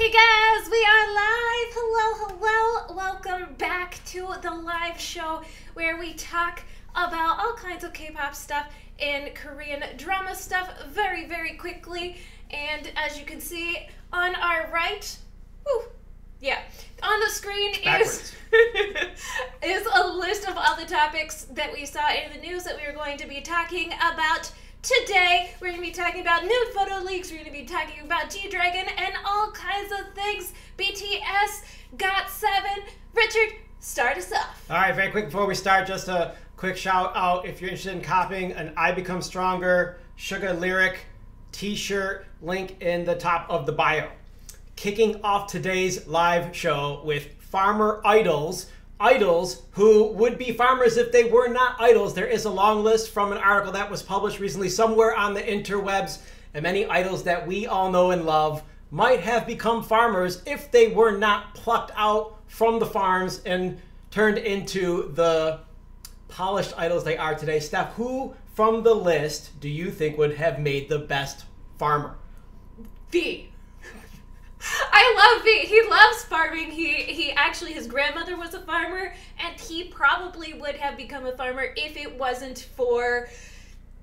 Hey guys, we are live! Hello! Welcome back to the live show where we talk about all kinds of K-pop stuff and Korean drama stuff very quickly. And as you can see on our right, on the screen is is a list of all the topics that we saw in the news that we are going to be talking about today. We're going to be talking about nude photo leaks, we're going to be talking about G-Dragon, and all kinds of things. BTS, GOT7. Richard, start us off. Alright, very quick before we start, just a quick shout out if you're interested in copying an I Become Stronger Suga lyric t-shirt, link in the top of the bio. Kicking off today's live show with farmer idols who would be farmers if they were not idols. There is a long list from an article that was published recently somewhere on the interwebs, and many idols that we all know and love might have become farmers if they were not plucked out from the farms and turned into the polished idols they are today. Steph, who from the list do you think would have made the best farmer? V. I love V. He loves farming. He actually, his grandmother was a farmer, and he probably would have become a farmer if it wasn't for,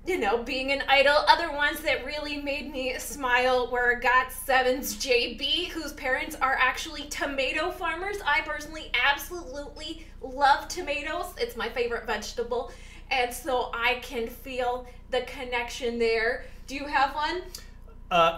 you know, being an idol. Other ones that really made me smile were GOT7's JB, whose parents are actually tomato farmers. I personally absolutely love tomatoes. It's my favorite vegetable, and so I can feel the connection there. Do you have one?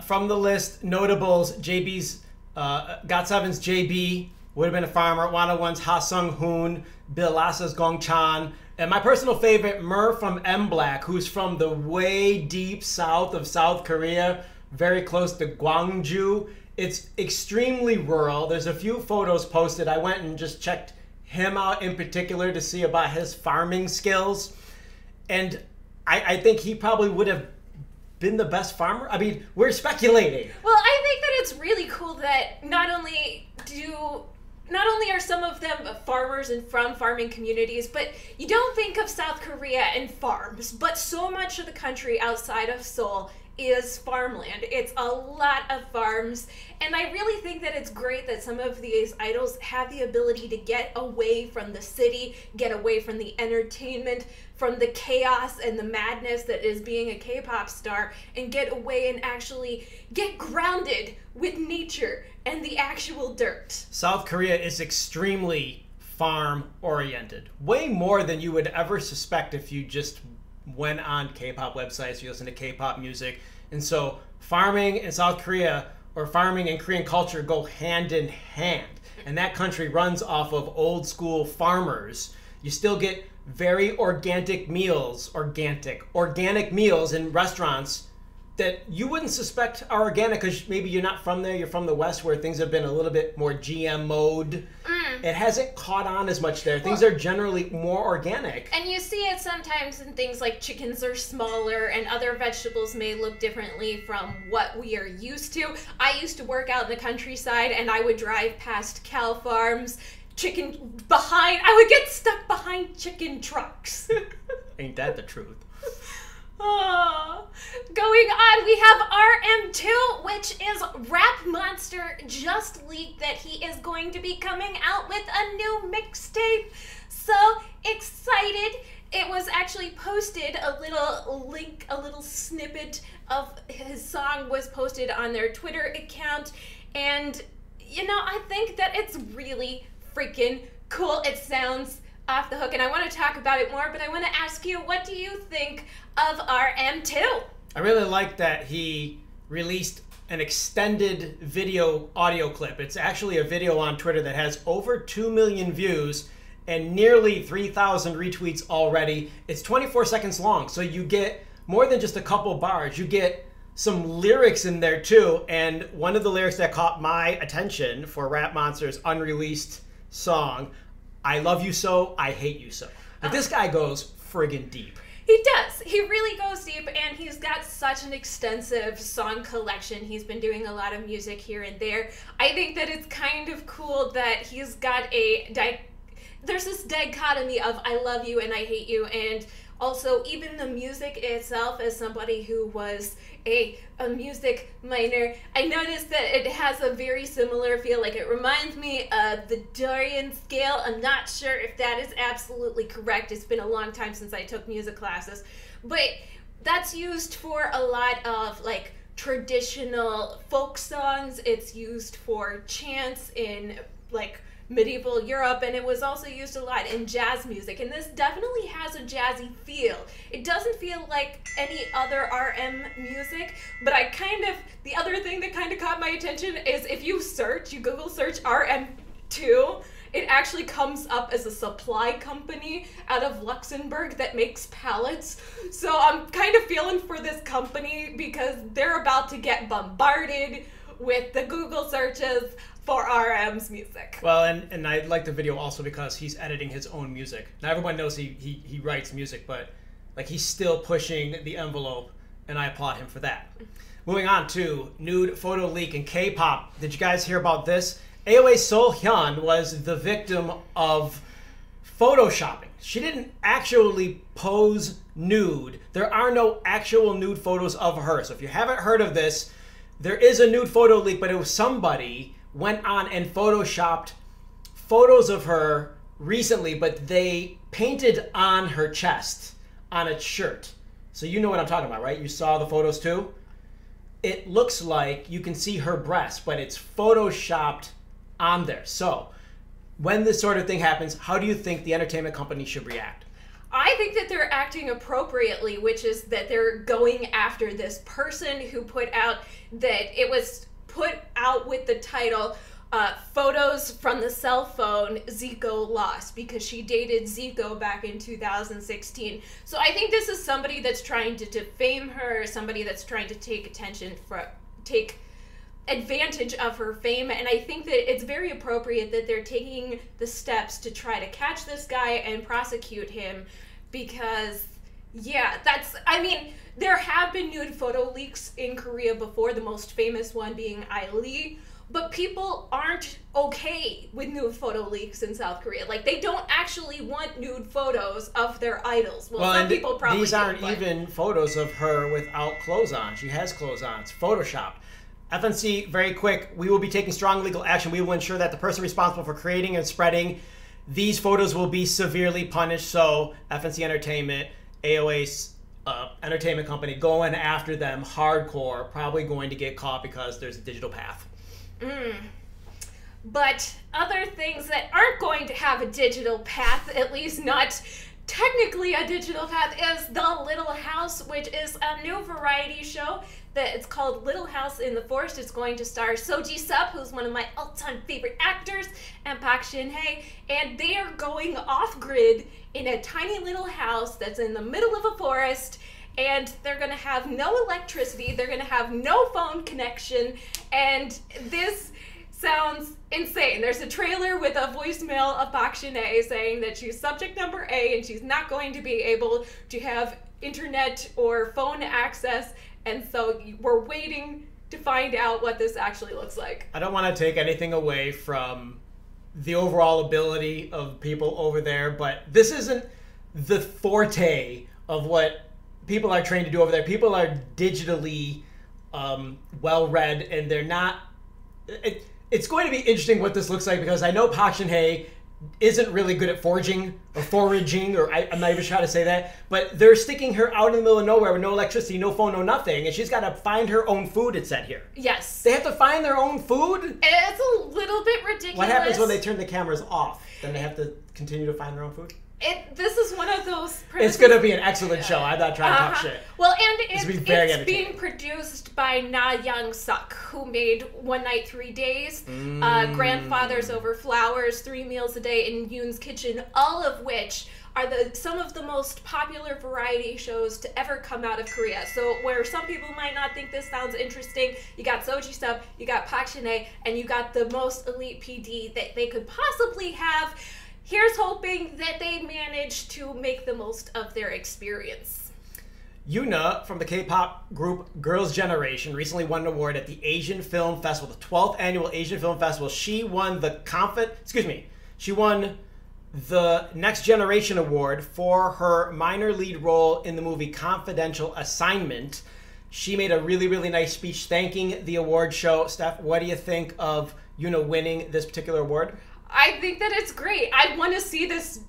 From the list, notables, GOT7's JB would have been a farmer. Wanaone's Ha Sung Hoon, Bilasa's Gong Chan, and my personal favorite, Mer from M Black, who's from the way deep south of South Korea, very close to Gwangju. It's extremely rural. There's a few photos posted. I went and just checked him out in particular to see about his farming skills, and I think he probably would have been the best farmer? I mean, we're speculating. Well, I think that it's really cool that not only are some of them farmers and from farming communities, but you don't think of South Korea and farms, but so much of the country outside of Seoul is farmland. It's a lot of farms, and I really think that it's great that some of these idols have the ability to get away from the city, get away from the entertainment, from the chaos and the madness that is being a K-pop star, and get away and actually get grounded with nature and the actual dirt. South Korea is extremely farm-oriented, way more than you would ever suspect if you just went on K-pop websites, you listen to K-pop music. And so farming in South Korea or farming and Korean culture go hand in hand. And that country runs off of old school farmers. You still get very organic meals in restaurants that you wouldn't suspect are organic because maybe you're not from there, you're from the West where things have been a little bit more GMO'd. It hasn't caught on as much there. Things are generally more organic. And you see it sometimes in things like chickens are smaller and other vegetables may look differently from what we are used to. I used to work out in the countryside and I would drive past cow farms, I would get stuck behind chicken trucks. Ain't that the truth? Oh. Going on, we have RM2, which is Rap Monster just leaked that he is going to be coming out with a new mixtape. So excited. It was actually posted, a little snippet of his song was posted on their Twitter account. And, you know, I think that it's really freaking cool. It sounds off the hook, and I want to talk about it more, but I want to ask you, what do you think of RM2? I really like that he released an extended audio clip. It's actually a video on Twitter that has over 2 million views and nearly 3,000 retweets already. It's 24 seconds long, so you get more than just a couple bars. You get some lyrics in there too, and one of the lyrics that caught my attention for Rap Monster's unreleased song, I love you so, I hate you so. But this guy goes friggin' deep. He does. He really goes deep, and he's got such an extensive song collection. He's been doing a lot of music here and there. I think that it's kind of cool that he's got there's this dichotomy of I love you and I hate you, and Also, even the music itself, as somebody who was a music minor, I noticed that it has a very similar feel. Like, it reminds me of the Dorian scale. I'm not sure if that is absolutely correct. It's been a long time since I took music classes. But that's used for a lot of, like, traditional folk songs. It's used for chants in, like, medieval Europe, and it was also used a lot in jazz music, and this definitely has a jazzy feel. It doesn't feel like any other RM music, but the other thing that kind of caught my attention is if you Google search RM2, it actually comes up as a supply company out of Luxembourg that makes pallets. So I'm kind of feeling for this company because they're about to get bombarded with the Google searches for RM's music. Well, and I like the video also because he's editing his own music. Now everyone knows he writes music, but like he's still pushing the envelope, and I applaud him for that. Moving on to nude photo leak in K-pop. Did you guys hear about this? AOA Sohyun was the victim of photoshopping. She didn't actually pose nude. There are no actual nude photos of her. So if you haven't heard of this, there is a nude photo leak, but it was somebody went on and photoshopped photos of her recently, but they painted on her chest on a shirt. So you know what I'm talking about, right? You saw the photos too? It looks like you can see her breast, but it's photoshopped on there. So when this sort of thing happens, how do you think the entertainment company should react? I think that they're acting appropriately, which is that they're going after this person who put out that it was put out with the title Photos from the Cell Phone Zico Lost, because she dated Zico back in 2016. So I think this is somebody that's trying to defame her, somebody that's trying to take advantage of her fame, and I think that it's very appropriate that they're taking the steps to try to catch this guy and prosecute him, because there have been nude photo leaks in Korea before, the most famous one being Lee, but people aren't okay with nude photo leaks in South Korea. Like, they don't actually want nude photos of their idols. Well, some people probably these aren't even photos of her without clothes on. She has clothes on. It's photoshopped. FNC, very quick, we will be taking strong legal action. We will ensure that the person responsible for creating and spreading these photos will be severely punished. So FNC Entertainment, AOA's entertainment company, going after them hardcore, probably going to get caught because there's a digital path. But other things that aren't going to have a digital path, at least not technically a digital path, is The Little House, which is a new variety show that it's called Little House in the Forest. It's going to star So Ji-sup, who's one of my all-time favorite actors, and Park Shin-hye, and they are going off-grid in a tiny little house that's in the middle of a forest, and they're going to have no electricity, they're going to have no phone connection, and this sounds insane. There's a trailer with a voicemail of Park Shin-hye saying that she's subject number A and she's not going to be able to have internet or phone access, and so we're waiting to find out what this actually looks like. I don't want to take anything away from the overall ability of people over there, but this isn't the forte of what people are trained to do over there. People are digitally well-read, and they're not... It's going to be interesting what this looks like, because I know Park Shin-hye isn't really good at foraging, or I'm not even sure how to say that, but they're sticking her out in the middle of nowhere with no electricity, no phone, no nothing, and she's got to find her own food, it said here. Yes. They have to find their own food? It's a little bit ridiculous. What happens when they turn the cameras off? Then they have to continue to find their own food? This is one of those... It's going to be an excellent show. I'm not trying to talk shit. Well, and it's being produced by Na Young-suk, who made One Night, 3 Days, Grandfathers Over Flowers, 3 Meals a Day in Yoon's Kitchen, all of which are some of the most popular variety shows to ever come out of Korea. So where some people might not think this sounds interesting, you got So Ji-sup, you got Park Shin-hye, and you got the most elite PD that they could possibly have. Here's hoping that they manage to make the most of their experience. Yoon-ah from the K-pop group Girls' Generation recently won an award at the Asian Film Festival, the 12th annual Asian Film Festival. She won the Next Generation Award for her minor lead role in the movie Confidential Assignment. She made a really, really nice speech thanking the award show. Steph, what do you think of Yoon-ah winning this particular award? I think that it's great. I want to see this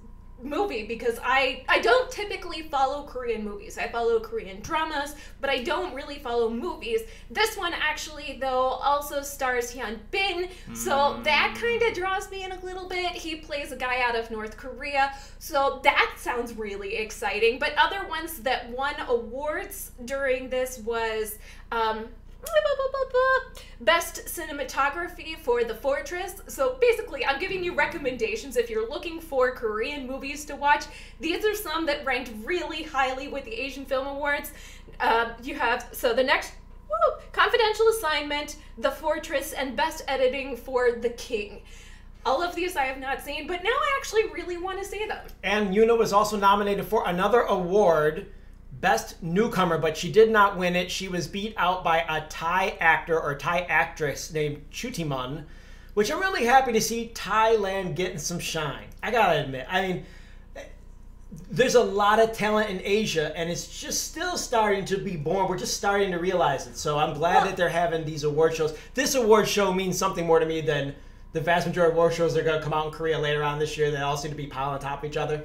movie because I don't typically follow Korean movies. I follow Korean dramas, but I don't really follow movies. This one actually, though, also stars Hyun Bin, so that kind of draws me in a little bit. He plays a guy out of North Korea, so that sounds really exciting. But other ones that won awards during this was Best Cinematography for The Fortress. So basically, I'm giving you recommendations if you're looking for Korean movies to watch. These are some that ranked really highly with the Asian Film Awards. You have, so the next, Confidential Assignment, The Fortress, and Best Editing for The King. All of these I have not seen, but now I actually really want to see them. And Yoon-ah was also nominated for another award, Best Newcomer, but she did not win it. She was beat out by a Thai actor or Thai actress named Chutimun, which I'm really happy to see Thailand getting some shine. I gotta admit, I mean, there's a lot of talent in Asia, and it's just still starting to be born. We're just starting to realize it. So I'm glad that they're having these award shows. This award show means something more to me than the vast majority of award shows that are going to come out in Korea later on this year. They all seem to be piling on top of each other.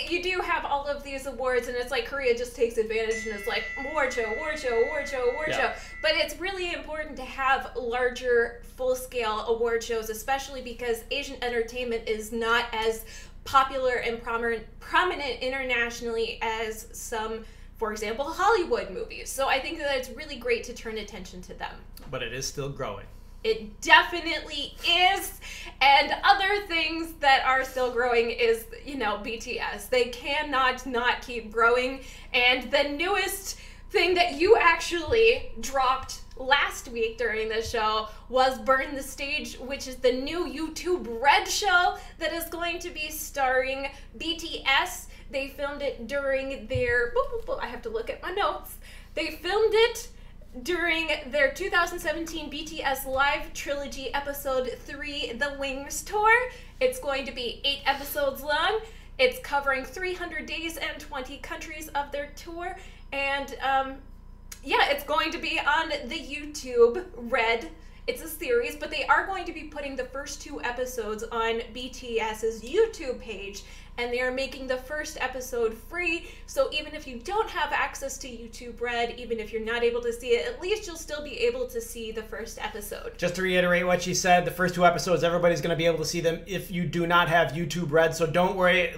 You do have all of these awards, and it's like Korea just takes advantage, and it's like award show, award show, award show, award show. But it's really important to have larger, full-scale award shows, especially because Asian entertainment is not as popular and prominent internationally as some, for example, Hollywood movies. So I think that it's really great to turn attention to them. But it is still growing. It definitely is. And other things that are still growing is, you know, BTS. They cannot not keep growing. And the newest thing that you actually dropped last week during the show was Burn the Stage, which is the new YouTube Red show that is going to be starring BTS. They filmed it during their, I have to look at my notes. They filmed it during their 2017 BTS Live Trilogy Episode 3 The Wings Tour. It's going to be 8 episodes long. It's covering 300 days and 20 countries of their tour. And yeah, it's going to be on the YouTube Red. It's a series, but they are going to be putting the first 2 episodes on BTS's YouTube page, and they are making the first episode free. So even if you don't have access to YouTube Red, even if you're not able to see it, at least you'll still be able to see the first episode. Just to reiterate what she said, the first 2 episodes, everybody's going to be able to see them if you do not have YouTube Red. So don't worry,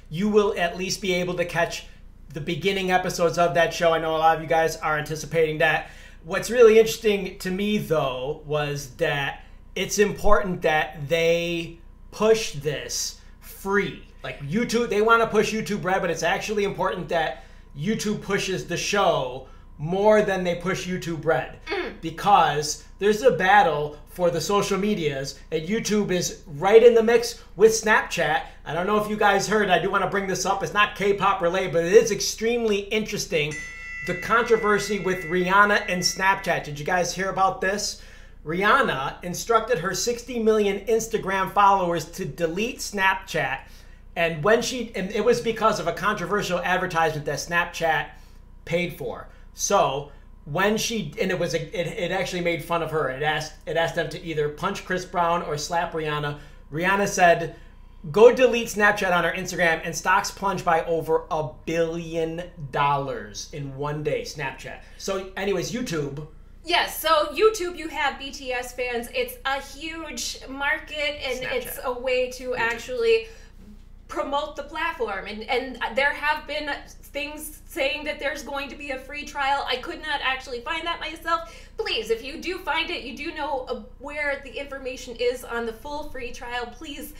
you will at least be able to catch the beginning episodes of that show. I know a lot of you guys are anticipating that. What's really interesting to me, though, was that it's important that they push this free. Like YouTube, they want to push YouTube Red, but it's actually important that YouTube pushes the show more than they push YouTube Red. Because there's a battle for the social medias, and YouTube is right in the mix with Snapchat. I don't know if you guys heard, I do want to bring this up. It's not K-pop related, but it is extremely interesting. The controversy with Rihanna and Snapchat. Did you guys hear about this? Rihanna instructed her 60 million Instagram followers to delete Snapchat, and it was because of a controversial advertisement that Snapchat paid for. So it actually made fun of her. It asked them to either punch Chris Brown or slap Rihanna. Rihanna said, "Go delete Snapchat on our Instagram," and stocks plunged by over $1 billion in one day. Snapchat. So anyways, YouTube. Yes, so YouTube, you have BTS fans. It's a huge market, and Snapchat. It's a way to actually promote the platform. And there have been things saying that there's going to be a free trial. I could not actually find that myself. Please, if you do find it, you do know where the information is on the full free trial, please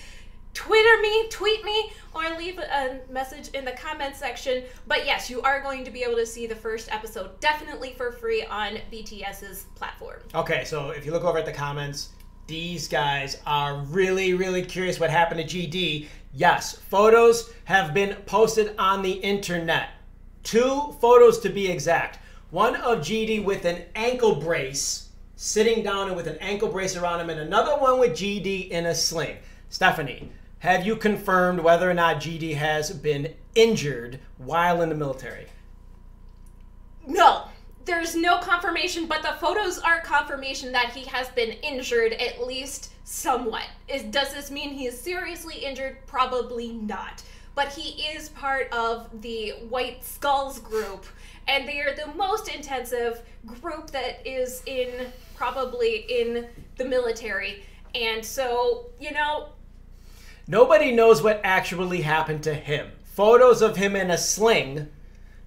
Twitter me, tweet me, or leave a message in the comment section. But yes, you are going to be able to see the first episode definitely for free on BTS's platform. Okay, so if you look over at the comments, these guys are really, really curious what happened to GD. Yes, photos have been posted on the internet. 2 photos to be exact. One of GD with an ankle brace, sitting down and with an ankle brace around him, and another one with GD in a sling. Stephanie, have you confirmed whether or not GD has been injured while in the military? No. There's no confirmation, but the photos are confirmation that he has been injured, at least somewhat. Does this mean he is seriously injured? Probably not. But he is part of the White Skulls group, and they are the most intensive group that is probably in the military. And so, you know... Nobody knows what actually happened to him. Photos of him in a sling...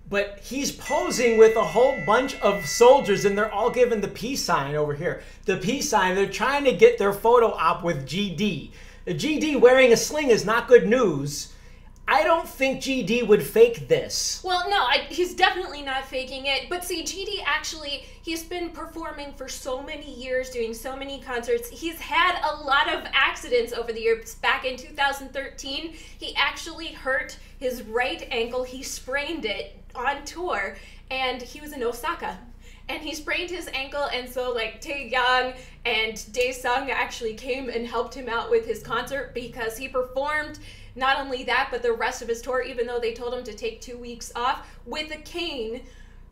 But he's posing with a whole bunch of soldiers, and they're all given the peace sign over here. The peace sign, they're trying to get their photo op with GD. GD wearing a sling is not good news. I don't think GD would fake this. Well, no, he's definitely not faking it. But see, GD actually, he's been performing for so many years, doing so many concerts. He's had a lot of accidents over the years. Back in 2013, he actually hurt his right ankle. He sprained it on tour, and he was in Osaka. And he sprained his ankle, and so like Taeyang and Daesung actually came and helped him out with his concert because he performed not only that, but the rest of his tour, even though they told him to take 2 weeks off, with a cane.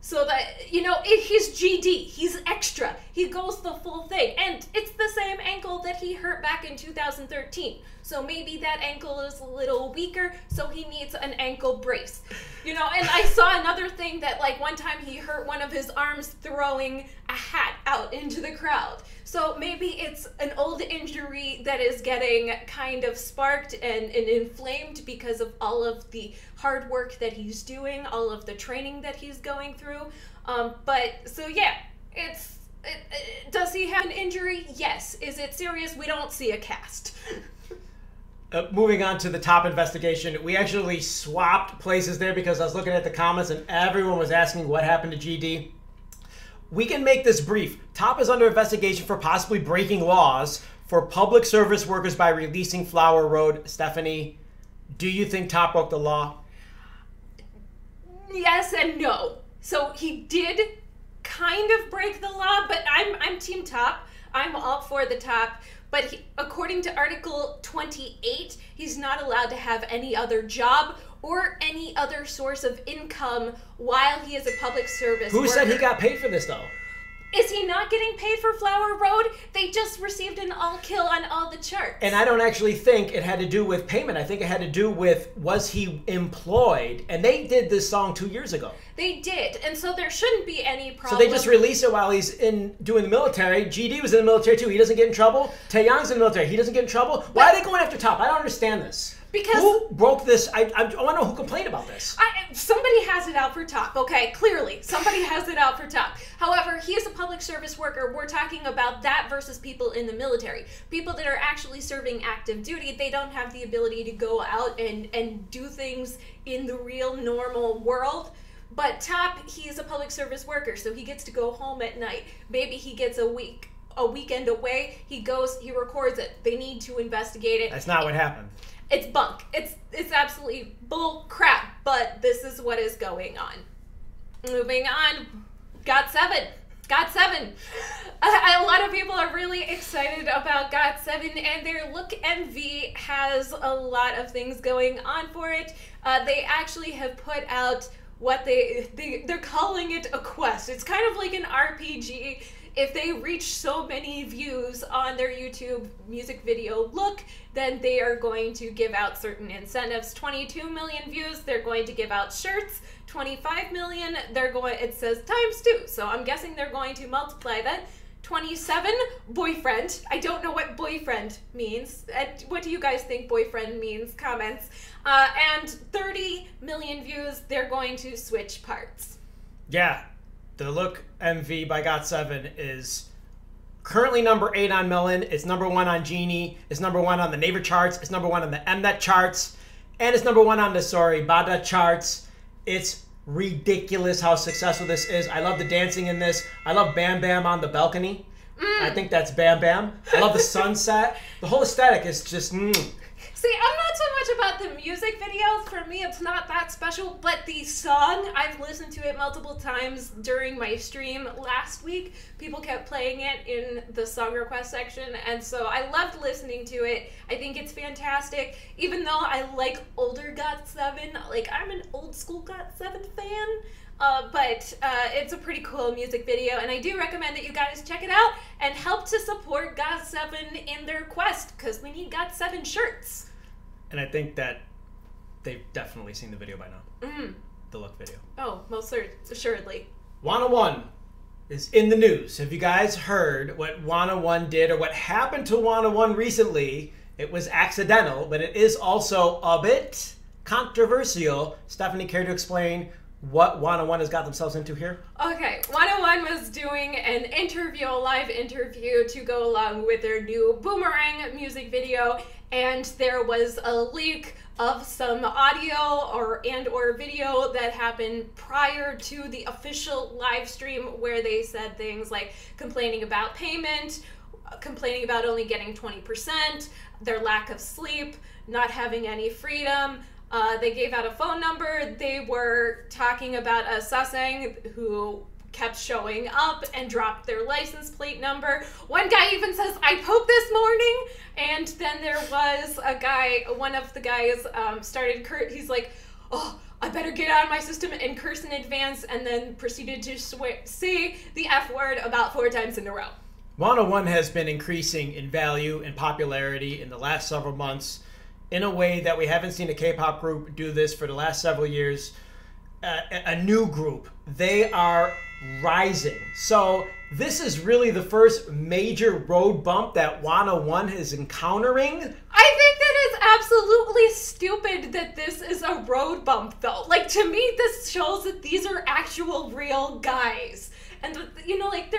So that, you know, he's GD. He's extra. He goes the full thing. And it's the same ankle that he hurt back in 2013. So maybe that ankle is a little weaker, so he needs an ankle brace. You know, and I saw another thing that, like, one time he hurt one of his arms throwing a hat out into the crowd. So maybe it's an old injury that is getting kind of sparked and inflamed because of all of the hard work that he's doing, all of the training that he's going through. So yeah, does he have an injury? Yes. Is it serious? We don't see a cast. Moving on to the Top investigation, we actually swapped places there because I was looking at the comments and everyone was asking what happened to GD. We can make this brief. Top is under investigation for possibly breaking laws for public service workers by releasing Flower Road. Stephanie, do you think Top broke the law? Yes and no. So he did kind of break the law, but I'm Team Top. I'm all for the Top. But according to Article 28, he's not allowed to have any other job or any other source of income while he is a public service worker. Who said he got paid for this, though? Is he not getting paid for Flower Road? They just received an all-kill on all the charts. And I don't actually think it had to do with payment. I think it had to do with, was he employed? And they did this song 2 years ago. They did, and so there shouldn't be any problem. So they just release it while he's doing the military. GD was in the military too. He doesn't get in trouble. Taeyang's in the military. He doesn't get in trouble. Why are they going after Top? I don't understand this. Because who broke this? I want to know who complained about this. Somebody has it out for Top, okay? Clearly, somebody has it out for Top. However, he is a public service worker. We're talking about that versus people in the military. People that are actually serving active duty, they don't have the ability to go out and do things in the real normal world. But Top, he is a public service worker, so he gets to go home at night. Maybe he gets a weekend away. He goes, he records it. They need to investigate it. That's not what happened. It's bunk. It's absolutely bull crap, but this is what is going on. Moving on, GOT7. GOT7. A lot of people are really excited about GOT7, and their Look MV has a lot of things going on for it. They actually have put out what they're calling it a quest. It's kind of like an RPG. If they reach so many views on their YouTube music video Look, then they are going to give out certain incentives. 22 million views, they're going to give out shirts. 25 million, it says ×2. So I'm guessing they're going to multiply that. 27, boyfriend. I don't know what boyfriend means. What do you guys think boyfriend means? Comments. And 30 million views, they're going to switch parts. Yeah. The Look MV by GOT7 is currently number 8 on Melon. It's number 1 on Genie. It's number 1 on the Naver charts. It's number 1 on the Mnet charts. And it's number 1 on the Bada charts. It's ridiculous how successful this is. I love the dancing in this. I love Bam Bam on the balcony. I think that's Bam Bam. I love the sunset. The whole aesthetic is just... See, I'm not so much about the music videos. For me, it's not that special, but the song, I've listened to it multiple times during my stream last week. People kept playing it in the song request section, and so I loved listening to it. I think it's fantastic. Even though I like older GOT7, like I'm an old school GOT7 fan, but it's a pretty cool music video, and I do recommend that you guys check it out and help to support GOT7 in their quest, because we need GOT7 shirts. And I think that they've definitely seen the video by now. The look video. Oh, most assuredly. Wanna is in the news. Have you guys heard what Wanna did or what happened to Wanna recently? It was accidental, but it is also a bit controversial. Stephanie, care to explain what Wanna has got themselves into here? Okay, Wanna was doing an interview, a live interview, to go along with their new Boomerang music video, and there was a leak of some audio or video that happened prior to the official live stream, where they said things like complaining about payment, complaining about only getting 20%, their lack of sleep, not having any freedom. They gave out a phone number. They were talking about a Sasang who kept showing up and dropped their license plate number. One guy even says, "I pooped this morning." And then there was a guy, one of the guys he's like, "Oh, I better get out of my system," and curse in advance, and then proceeded to say the F word about 4 times in a row. Wanna has been increasing in value and popularity in the last several months in a way that we haven't seen a K-pop group do this for the last several years. A new group. They are rising. So this is really the first major road bump that Wanna is encountering. I think that it's absolutely stupid that this is a road bump, though. Like, to me, this shows that these are actual real guys. And, you know, like,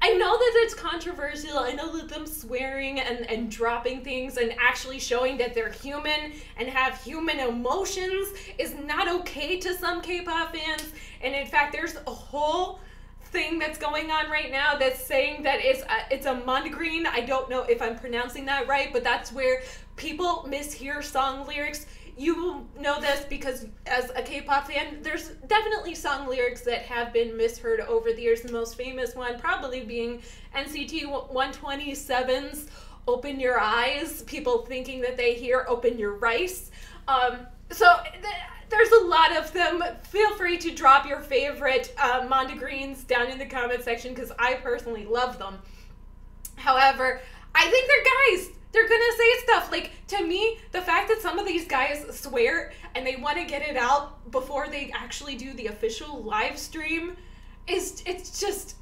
I know that it's controversial. I know that them swearing and dropping things and actually showing that they're human and have human emotions is not okay to some K-pop fans. And in fact, there's a whole thing that's going on right now that's saying that it's a Mondegreen. I don't know if I'm pronouncing that right, but that's where people mishear song lyrics. You will know this because as a K-pop fan, there's definitely song lyrics that have been misheard over the years. The most famous one probably being NCT 127's "Open Your Eyes," people thinking that they hear "Open Your Rice." There's a lot of them. Feel free to drop your favorite Mondegreens down in the comment section, because I personally love them. However, I think they're guys. They're gonna say stuff. Like, to me, the fact that some of these guys swear and they want to get it out before they actually do the official live stream it's just,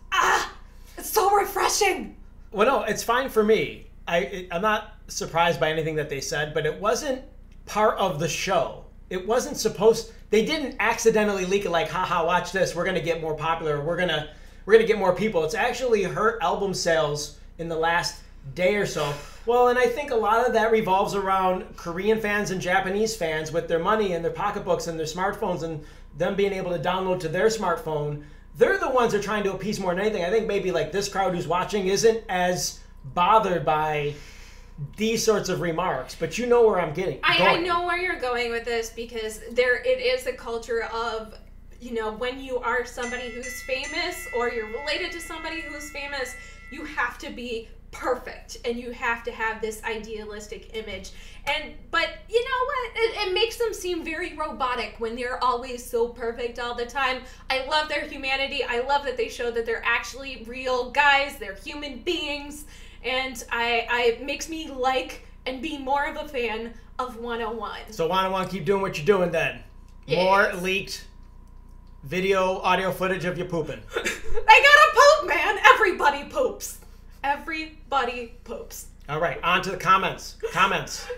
it's so refreshing. Well, no, it's fine for me. I'm not surprised by anything that they said, but it wasn't part of the show. It wasn't supposed, they didn't accidentally leak it like, haha, watch this, we're gonna get more popular, we're gonna get more people. It's actually hurt album sales in the last day or so. Well, and I think a lot of that revolves around Korean fans and Japanese fans with their money and their pocketbooks and their smartphones and them being able to download to their smartphone. They're the ones that are trying to appease more than anything. I think maybe like this crowd who's watching isn't as bothered by these sorts of remarks, but you know where I'm going. I know where you're going with this, because it is a culture of, you know, when you are somebody who's famous or you're related to somebody who's famous, you have to be perfect and you have to have this idealistic image. But you know what? It makes them seem very robotic when they're always so perfect all the time. I love their humanity. I love that they show that they're actually real guys. They're human beings. And it makes me like and be more of a fan of 101. So 101, keep doing what you're doing then. Yes. More leaked video, audio footage of you pooping. They gotta poop, man. Everybody poops. Everybody poops. All right, on to the comments. Comments.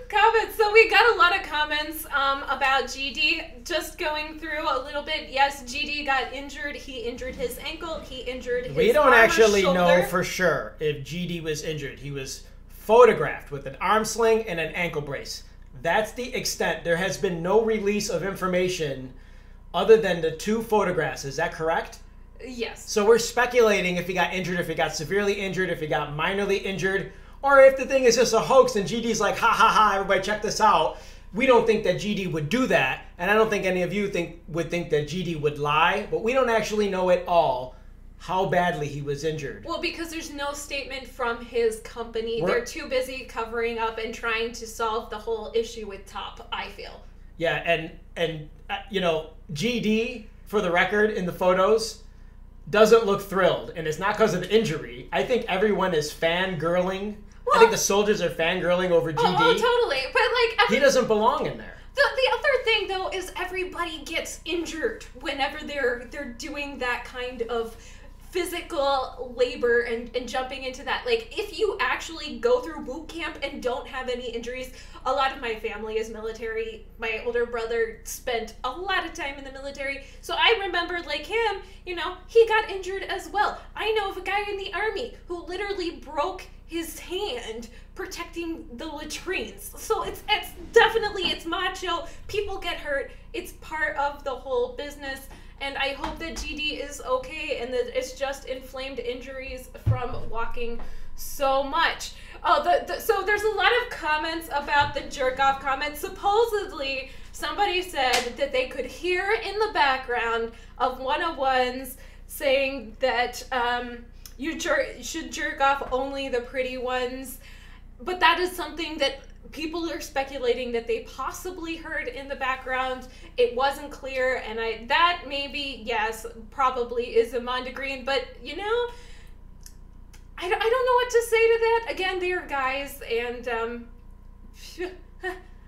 So we got a lot of comments about GD. Just going through a little bit. Yes, GD got injured. He injured his ankle. He injured his We don't arm actually shoulder. know for sure if GD was injured. He was photographed with an arm sling and an ankle brace. That's the extent. There has been no release of information other than the 2 photographs. Is that correct? Yes. So we're speculating if he got injured, if he got severely injured, if he got minorly injured. Or if the thing is just a hoax and GD's like, ha ha ha, everybody check this out. We don't think that GD would do that, and I don't think any of you would think that GD would lie, but we don't actually know at all how badly he was injured. Well, because there's no statement from his company. They're too busy covering up and trying to solve the whole issue with Top, I feel. Yeah, and you know, GD, for the record, in the photos, doesn't look thrilled, and it's not because of the injury. I think everyone is fangirling. Well, I think the soldiers are fangirling over GD. Oh, totally. But like, he doesn't belong in there. The other thing though is everybody gets injured whenever they're doing that kind of physical labor and jumping into that. Like, if you actually go through boot camp and don't have any injuries, a lot of my family is military. My older brother spent a lot of time in the military, so I remember, like him, you know, he got injured as well. I know of a guy in the army who literally broke his hand protecting the latrines. So it's definitely, it's macho. People get hurt. It's part of the whole business. And I hope that GD is okay and that it's just inflamed injuries from walking so much. Oh, so there's a lot of comments about the jerk-off comments. Supposedly, somebody said that they could hear in the background of 101s saying that you should jerk off only the pretty ones. But that is something that people are speculating that they possibly heard in the background. It wasn't clear, and that maybe, yes, probably is Amanda Green, but, you know, I don't know what to say to that. Again, they are guys, and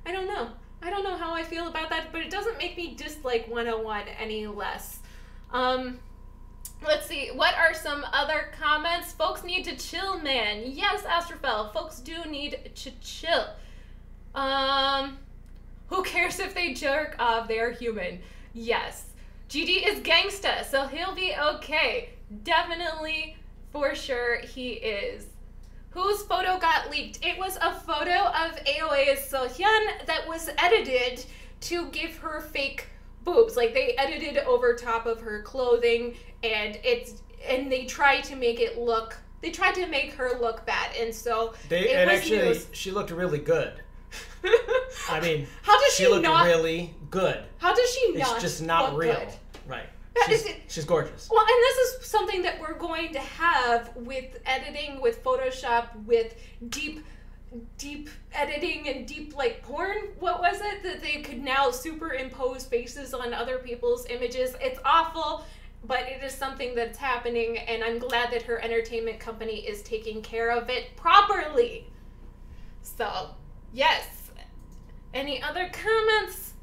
I don't know. I don't know how I feel about that, but it doesn't make me dislike 101 any less. Let's see, what are some other comments? Folks need to chill, man. Yes, Astrophel, folks do need to chill. Who cares if they jerk off? They're human. Yes. GD is gangsta, so he'll be okay. Definitely, for sure, he is. Whose photo got leaked? It was a photo of AOA's Sohyun that was edited to give her fake boobs. Like, they edited over top of her clothing, and they tried to make it look, they tried to make her look bad, and so she looked really good. I mean, how does she looked really good. How does she not? It's just not real. Good? Right. She's gorgeous. Well, and this is something that we're going to have with editing, with Photoshop, with deep editing and deep, like, porn. What was it? That they could now superimpose faces on other people's images. It's awful, but it is something that's happening, and I'm glad that her entertainment company is taking care of it properly. So, yes. Any other comments?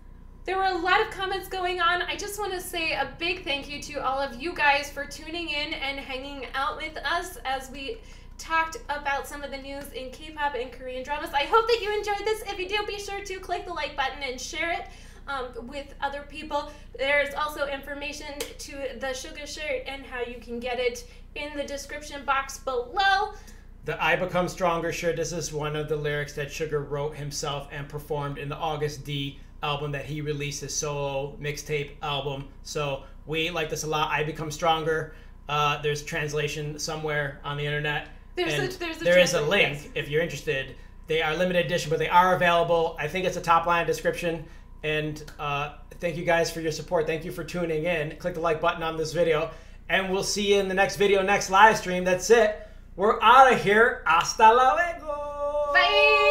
There were a lot of comments going on. I just want to say a big thank you to all of you guys for tuning in and hanging out with us as we talked about some of the news in K-pop and Korean dramas. I hope that you enjoyed this. If you do, be sure to click the like button and share it with other people. There's also information to the Suga shirt and how you can get it in the description box below. The I Become Stronger shirt, this is one of the lyrics that Suga wrote himself and performed in the August D album that he released, his solo mixtape album. So we like this a lot. I Become Stronger. There's translation somewhere on the internet. There is a link, yes, if you're interested. They are limited edition, but they are available. I think it's a top line description. And thank you guys for your support. Thank you for tuning in. Click the like button on this video. And we'll see you in the next video, next live stream. That's it. We're out of here. Hasta luego. Bye.